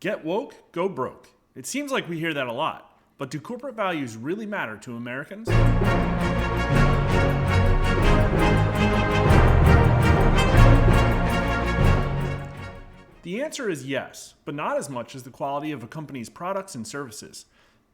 Get woke, go broke. It seems like we hear that a lot, but do corporate values really matter to Americans? The answer is yes, but not as much as the quality of a company's products and services.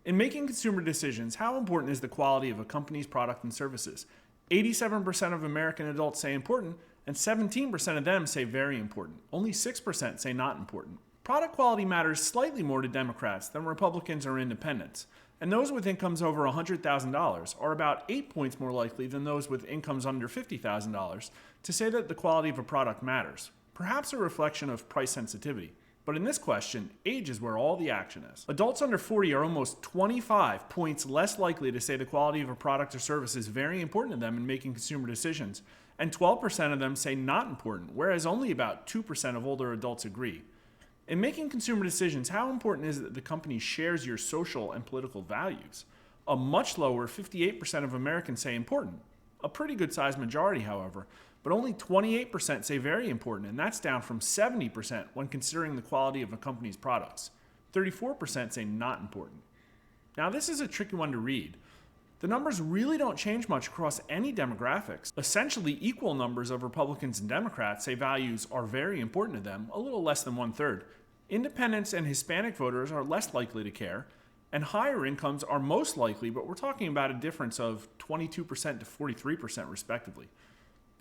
In making consumer decisions, how important is the quality of a company's product and services? 87% of American adults say important, and 17% of them say very important. Only 6% say not important. Product quality matters slightly more to Democrats than Republicans or independents, and those with incomes over $100,000 are about 8 points more likely than those with incomes under $50,000 to say that the quality of a product matters, perhaps a reflection of price sensitivity. But in this question, age is where all the action is. Adults under 40 are almost 25 points less likely to say the quality of a product or service is very important to them in making consumer decisions, and 12% of them say not important, whereas only about 2% of older adults agree. In making consumer decisions, how important is it that the company shares your social and political values? A much lower 58% of Americans say important. A pretty good sized majority, however, but only 28% say very important, and that's down from 70% when considering the quality of a company's products. 34% say not important. Now, this is a tricky one to read. The numbers really don't change much across any demographics. Essentially, equal numbers of Republicans and Democrats say values are very important to them, a little less than 1/3. Independents and Hispanic voters are less likely to care, and higher incomes are most likely, but we're talking about a difference of 22% to 43% respectively.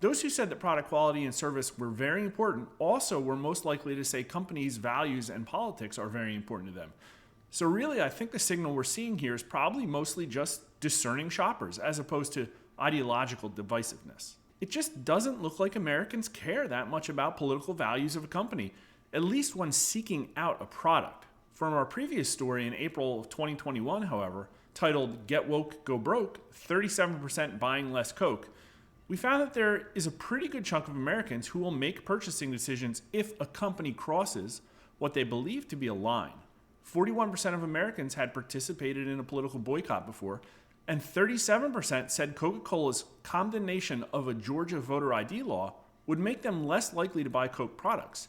Those who said that product quality and service were very important also were most likely to say companies' values and politics are very important to them. So really, I think the signal we're seeing here is probably mostly just discerning shoppers as opposed to ideological divisiveness. It just doesn't look like Americans care that much about political values of a company, at least when seeking out a product. From our previous story in April of 2021, however, titled Get Woke, Go Broke, 37% Buying Less Coke, we found that there is a pretty good chunk of Americans who will make purchasing decisions if a company crosses what they believe to be a line. 41% of Americans had participated in a political boycott before, and 37% said Coca-Cola's condemnation of a Georgia voter ID law would make them less likely to buy Coke products,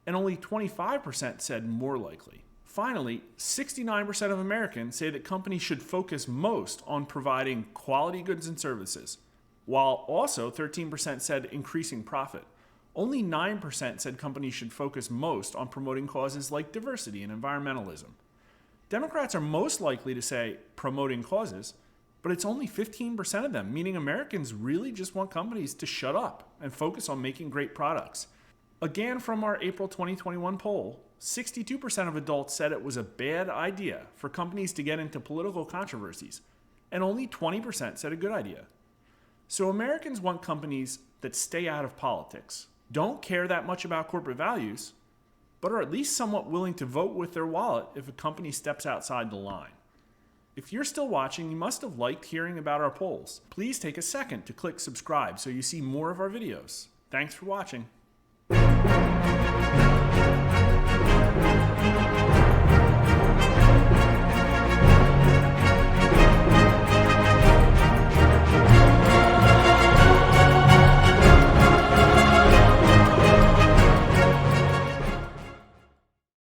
and only 25% said more likely. Finally, 69% of Americans say that companies should focus most on providing quality goods and services, while also 13% said increasing profit. Only 9% said companies should focus most on promoting causes like diversity and environmentalism. Democrats are most likely to say promoting causes, but it's only 15% of them, meaning Americans really just want companies to shut up and focus on making great products. Again, from our April 2021 poll, 62% of adults said it was a bad idea for companies to get into political controversies, and only 20% said a good idea. So Americans want companies that stay out of politics, don't care that much about corporate values, but are at least somewhat willing to vote with their wallet if a company steps outside the line. If you're still watching, you must have liked hearing about our polls. Please take a second to click subscribe so you see more of our videos. Thanks for watching.